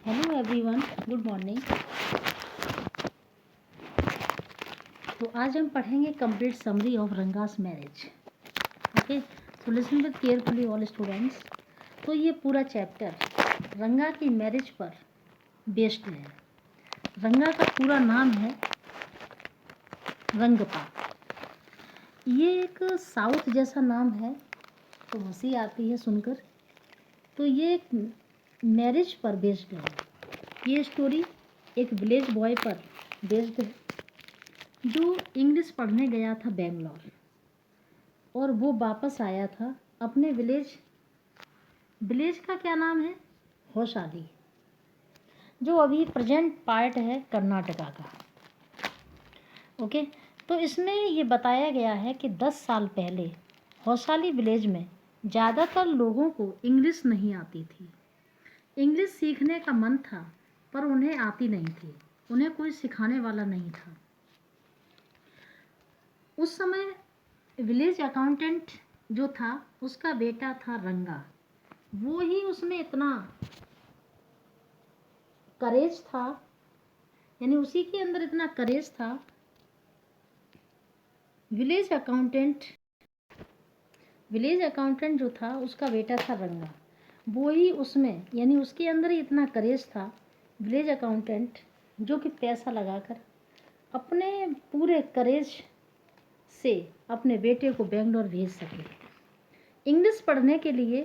Hello everyone, good morning. तो आज हम पढ़ेंगे complete summary of Ranga's marriage. Okay, so listen with carefully all students. तो ये पूरा चैप्टर रंगा की मैरिज पर बेस्ड है। रंगा का पूरा नाम है रंगपा। ये एक साउथ जैसा नाम है तो हंसी आती है सुनकर। तो ये एक मैरिज पर बेस्ड है। ये स्टोरी एक विलेज बॉय पर बेस्ड है जो इंग्लिश पढ़ने गया था बेंगलोर, और वो वापस आया था अपने विलेज का क्या नाम है, होशाली, जो अभी प्रेजेंट पार्ट है कर्नाटका का। ओके, तो इसमें ये बताया गया है कि 10 साल पहले होशाली विलेज में ज़्यादातर लोगों को इंग्लिश नहीं आती थी। इंग्लिश सीखने का मन था पर उन्हें आती नहीं थी, उन्हें कोई सिखाने वाला नहीं था। उस समय विलेज अकाउंटेंट जो था उसका बेटा था रंगा। वो ही उसमें इतना करेज था, यानी उसी के अंदर इतना करेज था। विलेज अकाउंटेंट जो था उसका बेटा था रंगा। वो ही उसमें, यानी उसके अंदर ही इतना करेज था विलेज अकाउंटेंट, जो कि पैसा लगाकर अपने पूरे करेज से अपने बेटे को बेंगलोर भेज सके इंग्लिश पढ़ने के लिए।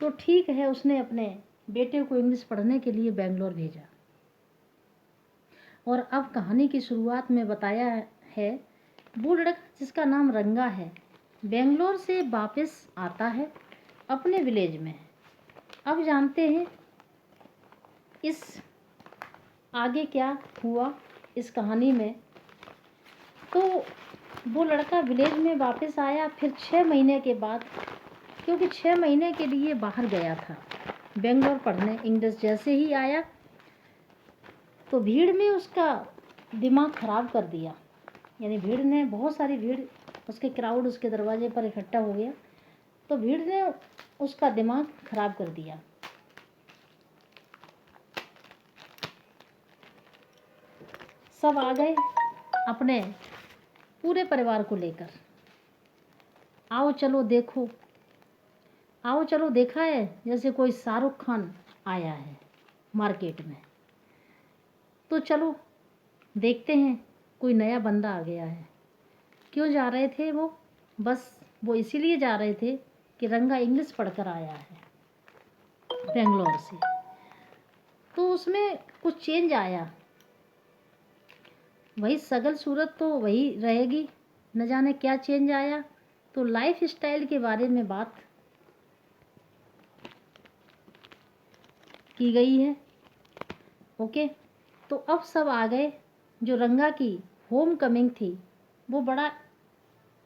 तो ठीक है, उसने अपने बेटे को इंग्लिश पढ़ने के लिए बेंगलोर भेजा। और अब कहानी की शुरुआत में बताया है वो लड़का जिसका नाम रंगा है बेंगलोर से वापस आता है अपने विलेज में। अब जानते हैं इस आगे क्या हुआ इस कहानी में। तो वो लड़का विलेज में वापस आया फिर 6 महीने के बाद, क्योंकि 6 महीने के लिए बाहर गया था बेंगलोर पढ़ने। इंग्लिश जैसे ही आया तो भीड़ में उसका दिमाग ख़राब कर दिया, यानी भीड़ ने, बहुत सारी भीड़, उसके क्राउड उसके दरवाजे पर इकट्ठा हो गया तो भीड़ ने उसका दिमाग ख़राब कर दिया। सब आ गए अपने पूरे परिवार को लेकर, आओ चलो देखो, आओ चलो देखा है, जैसे कोई शाहरुख खान आया है मार्केट में। तो चलो देखते हैं, कोई नया बंदा आ गया है। क्यों जा रहे थे वो? बस वो इसीलिए जा रहे थे कि रंगा इंग्लिश पढ़कर आया है बेंगलोर से, तो उसमें कुछ चेंज आया। वही शकल सूरत तो वही रहेगी, न जाने क्या चेंज आया। तो लाइफ स्टाइल के बारे में बात की गई है। ओके, तो अब सब आ गए। जो रंगा की होम कमिंग थी वो बड़ा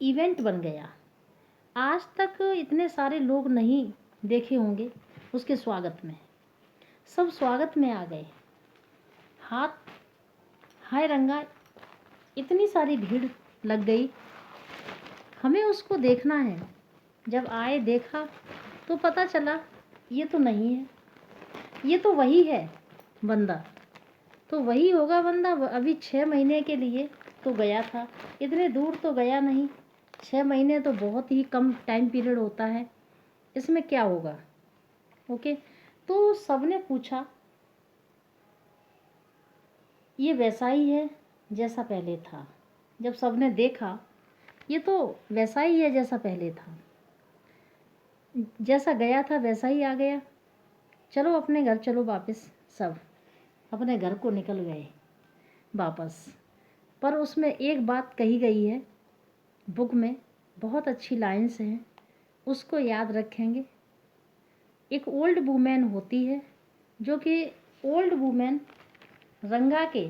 इवेंट बन गया। आज तक इतने सारे लोग नहीं देखे होंगे उसके स्वागत में। सब स्वागत में आ गए, हाथ, हाय रंगा, इतनी सारी भीड़ लग गई, हमें उसको देखना है। जब आए देखा तो पता चला ये तो नहीं है, ये तो वही है बंदा, तो वही होगा बंदा। अभी 6 महीने के लिए तो गया था, इतने दूर तो गया नहीं। 6 महीने तो बहुत ही कम टाइम पीरियड होता है, इसमें क्या होगा। ओके, तो सबने पूछा ये वैसा ही है जैसा पहले था। जब सबने देखा ये तो वैसा ही है जैसा पहले था, जैसा गया था वैसा ही आ गया, चलो अपने घर चलो वापस। सब अपने घर को निकल गए वापस। पर उसमें एक बात कही गई है बुक में, बहुत अच्छी लाइन्स हैं, उसको याद रखेंगे। एक ओल्ड वुमेन होती है, जो कि ओल्ड वुमेन रंगा के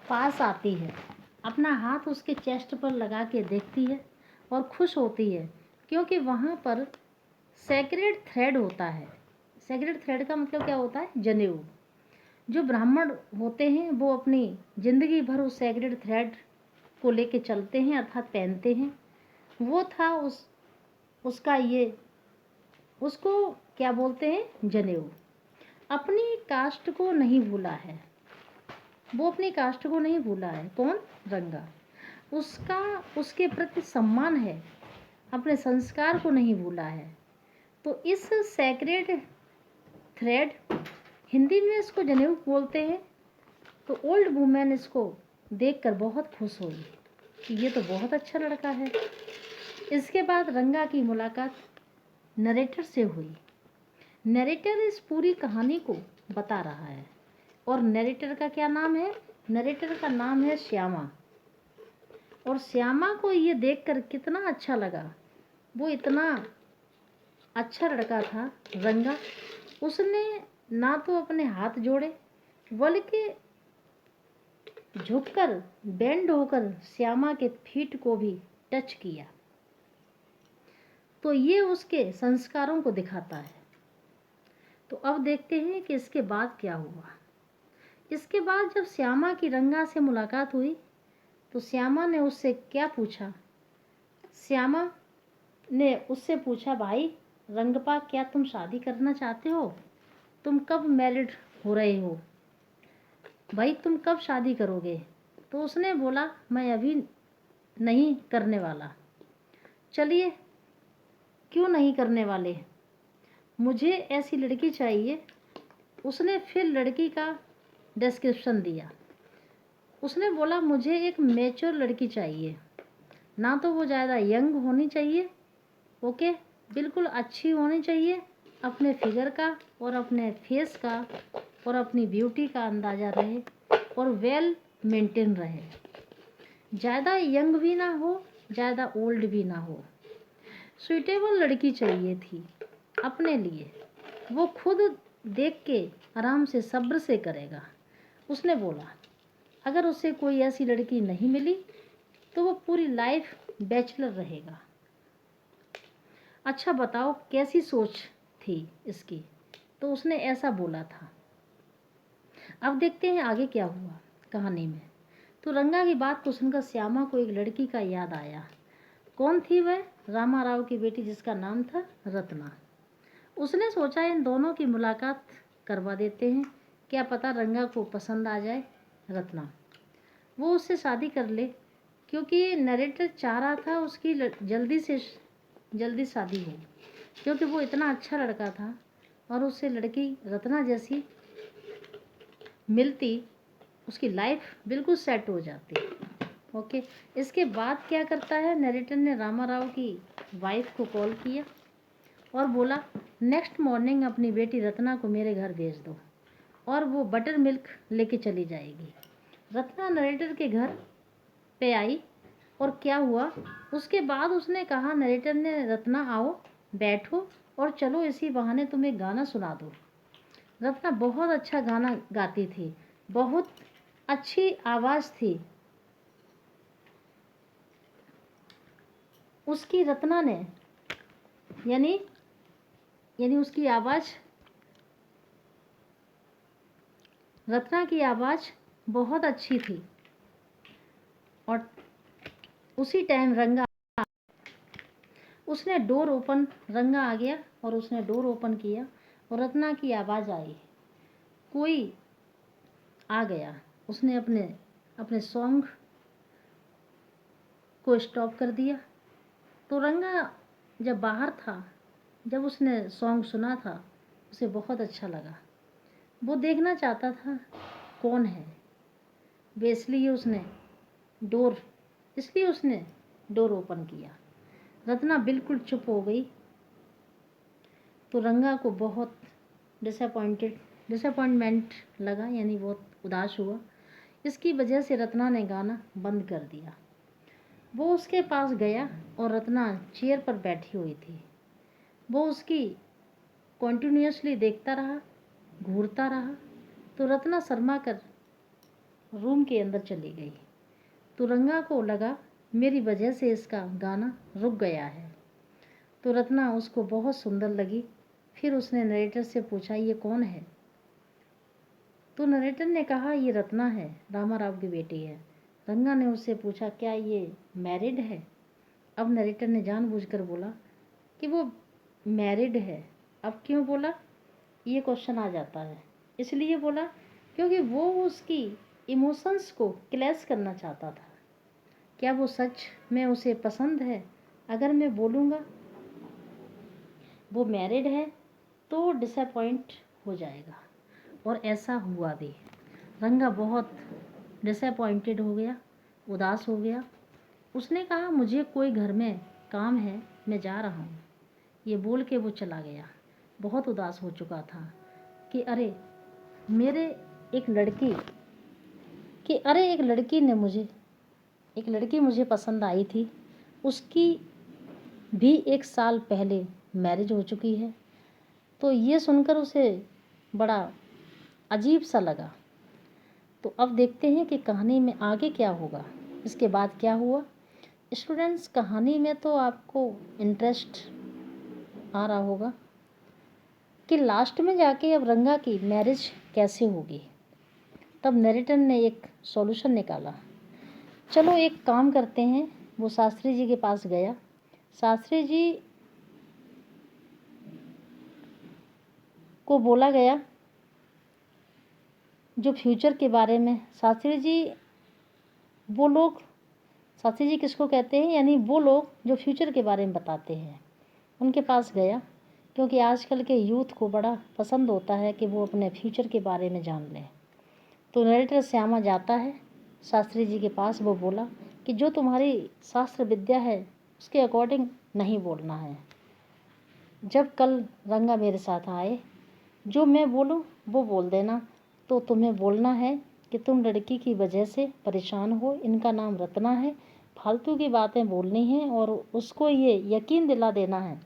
पास आती है, अपना हाथ उसके चेस्ट पर लगा के देखती है और खुश होती है, क्योंकि वहाँ पर सेक्रेड थ्रेड होता है। सेक्रेड थ्रेड का मतलब क्या होता है? जनेऊ। जो ब्राह्मण होते हैं वो अपनी ज़िंदगी भर उस सेक्रेड थ्रेड को लेके चलते हैं, अर्थात पहनते हैं। वो था उसका ये उसको क्या बोलते हैं, जनेऊ। अपनी कास्ट को नहीं भूला है, वो अपनी कास्ट को नहीं भूला है। कौन, रंगा। उसका उसके प्रति सम्मान है, अपने संस्कार को नहीं भूला है। तो इस सैक्रेड थ्रेड, हिंदी में इसको जनेऊ बोलते हैं। तो ओल्ड वुमेन इसको देखकर बहुत खुश हुई कि ये तो बहुत अच्छा लड़का है। इसके बाद रंगा की मुलाकात नरेटर से हुई। नरेटर इस पूरी कहानी को बता रहा है और नरेटर का क्या नाम है, नरेटर का नाम है श्यामा। और श्यामा को ये देखकर कितना अच्छा लगा, वो इतना अच्छा लड़का था रंगा। उसने ना तो अपने हाथ जोड़े बल्कि झुककर बेंड होकर श्यामा के फीट को भी टच किया। तो ये उसके संस्कारों को दिखाता है। तो अब देखते हैं कि इसके बाद क्या हुआ। इसके बाद जब श्यामा की रंगा से मुलाकात हुई तो श्यामा ने उससे क्या पूछा, श्यामा ने उससे पूछा, भाई रंगपा, क्या तुम शादी करना चाहते हो? तुम कब मैरिड हो रहे हो भाई, तुम कब शादी करोगे? तो उसने बोला, मैं अभी नहीं करने वाला। चलिए, क्यों नहीं करने वाले? मुझे ऐसी लड़की चाहिए। उसने फिर लड़की का डिस्क्रिप्शन दिया। उसने बोला, मुझे एक मैच्योर लड़की चाहिए, ना तो वो ज़्यादा यंग होनी चाहिए, ओके, बिल्कुल अच्छी होनी चाहिए, अपने फिगर का और अपने फेस का और अपनी ब्यूटी का अंदाज़ा रहे और वेल मेंटेन रहे। ज़्यादा यंग भी ना हो, ज़्यादा ओल्ड भी ना हो। सूटेबल लड़की चाहिए थी अपने लिए, वो खुद देख के आराम से सब्र से करेगा। उसने बोला, अगर उसे कोई ऐसी लड़की नहीं मिली तो वो पूरी लाइफ बैचलर रहेगा। अच्छा बताओ कैसी सोच थी इसकी? तो उसने ऐसा बोला था। अब देखते हैं आगे क्या हुआ कहानी में। तो रंगा की बात को सुनकर श्यामा को एक लड़की का याद आया। कौन थी वह? रामा राव की बेटी, जिसका नाम था रत्ना। उसने सोचा इन दोनों की मुलाकात करवा देते हैं, क्या पता रंगा को पसंद आ जाए रत्ना, वो उससे शादी कर ले। क्योंकि नरेटर चाह रहा था उसकी जल्दी से जल्दी शादी हो, क्योंकि वो इतना अच्छा लड़का था और उससे लड़की रत्ना जैसी मिलती, उसकी लाइफ बिल्कुल सेट हो जाती। ओके, इसके बाद क्या करता है, नरेटर ने रामा राव की वाइफ को कॉल किया और बोला, नेक्स्ट मॉर्निंग अपनी बेटी रत्ना को मेरे घर भेज दो और वो बटर मिल्क लेके चली जाएगी। रत्ना नरेटर के घर पे आई और क्या हुआ, उसके बाद उसने कहा, नरेटर ने, रत्ना आओ बैठो और चलो इसी बहाने तुम्हें गाना सुना दो। रत्ना बहुत अच्छा गाना गाती थी, बहुत अच्छी आवाज़ थी उसकी। रत्ना ने यानी उसकी आवाज़, रत्ना की आवाज़ बहुत अच्छी थी। और उसी टाइम रंगा, उसने डोर ओपन, रंगा आ गया और उसने डोर ओपन किया और रत्ना की आवाज़ आई, कोई आ गया। उसने अपने सॉन्ग को स्टॉप कर दिया। तो रंगा जब बाहर था, जब उसने सॉन्ग सुना था, उसे बहुत अच्छा लगा। वो देखना चाहता था कौन है, इसलिए उसने डोर ओपन किया। रत्ना बिल्कुल चुप हो गई। तो रंगा को बहुत डिसअपॉइंटमेंट लगा, यानी बहुत उदास हुआ। इसकी वजह से रत्ना ने गाना बंद कर दिया। वो उसके पास गया और रत्ना चेयर पर बैठी हुई थी। वो उसकी कॉन्टिन्यूसली देखता रहा, घूरता रहा। तो रत्ना शर्मा कर रूम के अंदर चली गई। तो रंगा को लगा मेरी वजह से इसका गाना रुक गया है। तो रत्ना उसको बहुत सुंदर लगी। फिर उसने नरेटर से पूछा, ये कौन है? तो नरेटर ने कहा, ये रत्ना है, रामा राव की बेटी है। रंगा ने उससे पूछा, क्या ये मैरिड है? अब नरेटर ने जानबूझकर बोला कि वो मैरिड है, अब क्यों बोला, ये क्वेश्चन आ जाता है। इसलिए बोला क्योंकि वो उसकी इमोशंस को क्लैश करना चाहता था। क्या वो सच में उसे पसंद है? अगर मैं बोलूँगा वो मैरिड है तो डिसअपॉइंट हो जाएगा। और ऐसा हुआ भी। रंगा बहुत डिसअपॉइंटेड हो गया, उदास हो गया। उसने कहा मुझे कोई घर में काम है, मैं जा रहा हूँ। ये बोल के वो चला गया। बहुत उदास हो चुका था कि अरे मेरे एक लड़की कि अरे एक लड़की मुझे पसंद आई थी, उसकी भी 1 साल पहले मैरिज हो चुकी है। तो ये सुनकर उसे बड़ा अजीब सा लगा। तो अब देखते हैं कि कहानी में आगे क्या होगा, इसके बाद क्या हुआ। स्टूडेंट्स, कहानी में तो आपको इंटरेस्ट आ रहा होगा कि लास्ट में जाके अब रंगा की मैरिज कैसे होगी। तब नरेटर ने एक सॉल्यूशन निकाला। चलो एक काम करते हैं। वो शास्त्री जी के पास गया। शास्त्री जी को बोला गया जो फ्यूचर के बारे में शास्त्री जी किसको कहते हैं, यानी वो लोग जो फ्यूचर के बारे में बताते हैं, उनके पास गया। क्योंकि आजकल के यूथ को बड़ा पसंद होता है कि वो अपने फ्यूचर के बारे में जान लें। तो नरेटर श्यामा जाता है शास्त्री जी के पास। वो बोला कि जो तुम्हारी शास्त्र विद्या है उसके अकॉर्डिंग नहीं बोलना है। जब कल रंगा मेरे साथ आए, जो मैं बोलूँ वो बोल देना। तो तुम्हें बोलना है कि तुम लड़की की वजह से परेशान हो, इनका नाम रत्ना है, फालतू की बातें बोलनी हैं और उसको ये यकीन दिला देना है,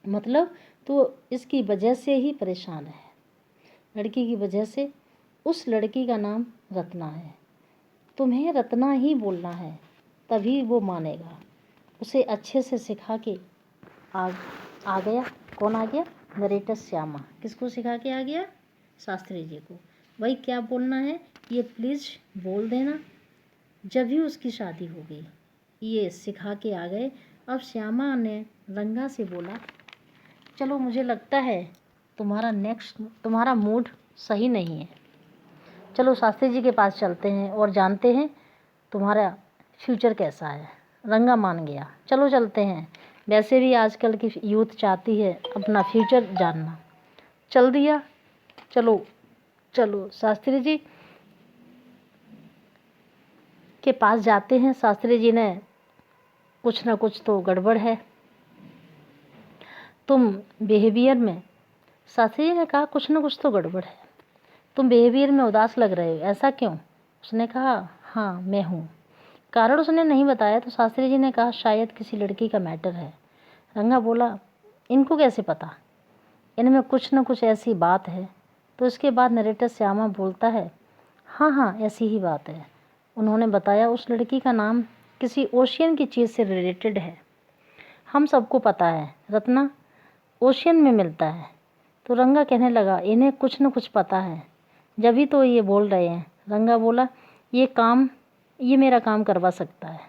मतलब तो इसकी वजह से ही परेशान है, लड़की की वजह से। उस लड़की का नाम रत्ना है, तुम्हें रत्ना ही बोलना है, तभी वो मानेगा। उसे अच्छे से सिखा के आ गया। कौन आ गया? नरेटर श्यामा। किसको सिखा के आ गया? शास्त्री जी को। वही क्या बोलना है ये प्लीज़ बोल देना, जब भी उसकी शादी होगी। ये सिखा के आ गए। अब श्यामा ने रंगा से बोला चलो मुझे लगता है तुम्हारा मूड सही नहीं है, चलो शास्त्री जी के पास चलते हैं और जानते हैं तुम्हारा फ्यूचर कैसा है। रंगा मान गया, चलो चलते हैं। वैसे भी आजकल की यूथ चाहती है अपना फ्यूचर जानना। चल दिया। चलो चलो शास्त्री जी के पास जाते हैं। शास्त्री जी ने कुछ ना कुछ तो गड़बड़ है तुम बिहेवियर में। शास्त्री जी ने कहा कुछ ना कुछ तो गड़बड़ है, तुम बिहेवियर में उदास लग रहे हो, ऐसा क्यों? उसने कहा हाँ मैं हूँ। कारण उसने नहीं बताया। तो शास्त्री जी ने कहा शायद किसी लड़की का मैटर है। रंगा बोला इनको कैसे पता, इनमें कुछ न कुछ ऐसी बात है। तो इसके बाद नरेटर श्यामा बोलता है हाँ हाँ ऐसी ही बात है। उन्होंने बताया उस लड़की का नाम किसी ओशियन की चीज़ से रिलेटेड है। हम सबको पता है रत्ना ओशियन में मिलता है। तो रंगा कहने लगा इन्हें कुछ न कुछ पता है, जब ही तो ये बोल रहे हैं। रंगा बोला ये मेरा काम करवा सकता है।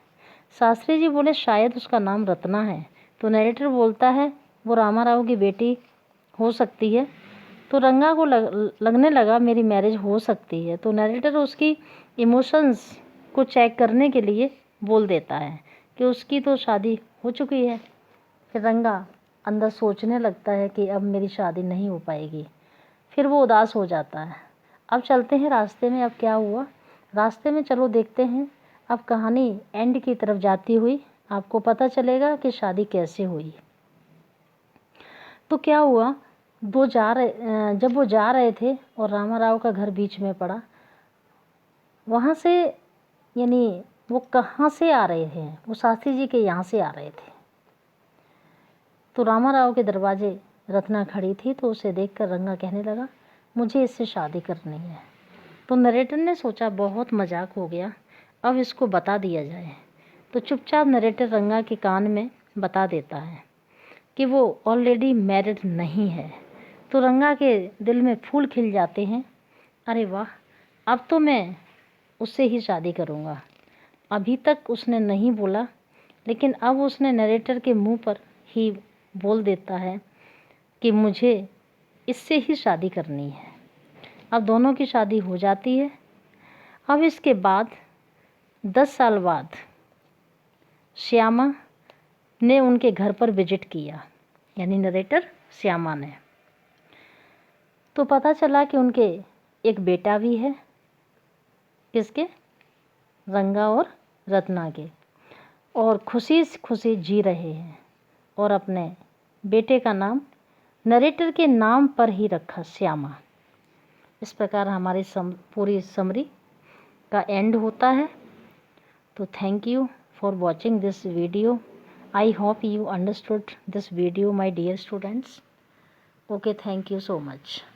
शास्त्री जी बोले शायद उसका नाम रत्ना है। तो नरेटर बोलता है वो रामाराव की बेटी हो सकती है। तो रंगा को लगने लगा मेरी मैरिज हो सकती है। तो नरेटर उसकी इमोशंस को चेक करने के लिए बोल देता है कि उसकी तो शादी हो चुकी है। फिर रंगा अंदर सोचने लगता है कि अब मेरी शादी नहीं हो पाएगी। फिर वो उदास हो जाता है। अब चलते हैं रास्ते में। अब क्या हुआ रास्ते में, चलो देखते हैं। अब कहानी एंड की तरफ जाती हुई आपको पता चलेगा कि शादी कैसे हुई। तो क्या हुआ, जब वो जा रहे थे और रामाराव का घर बीच में पड़ा, वहाँ से यानी वो कहाँ से आ रहे थे, वो शास्त्री जी के यहाँ से आ रहे थे। तो रामाराव के दरवाजे रत्ना खड़ी थी। तो उसे देखकर रंगा कहने लगा मुझे इससे शादी करनी है। तो नरेटर ने सोचा बहुत मजाक हो गया, अब इसको बता दिया जाए। तो चुपचाप नरेटर रंगा के कान में बता देता है कि वो ऑलरेडी मैरिड नहीं है। तो रंगा के दिल में फूल खिल जाते हैं, अरे वाह अब तो मैं उससे ही शादी करूँगा। अभी तक उसने नहीं बोला, लेकिन अब उसने नरेटर के मुंह पर ही बोल देता है कि मुझे इससे ही शादी करनी है। अब दोनों की शादी हो जाती है। अब इसके बाद 10 साल बाद श्यामा ने उनके घर पर विजिट किया, यानी नरेटर श्यामा ने। तो पता चला कि उनके एक बेटा भी है, किसके, रंगा और रत्ना के, और खुशी खुशी जी रहे हैं और अपने बेटे का नाम नरेटर के नाम पर ही रखा, श्यामा। इस प्रकार हमारी पूरी समरी का एंड होता है। तो thank you for watching this video. I hope you understood this video, my dear students. Okay, thank you so much.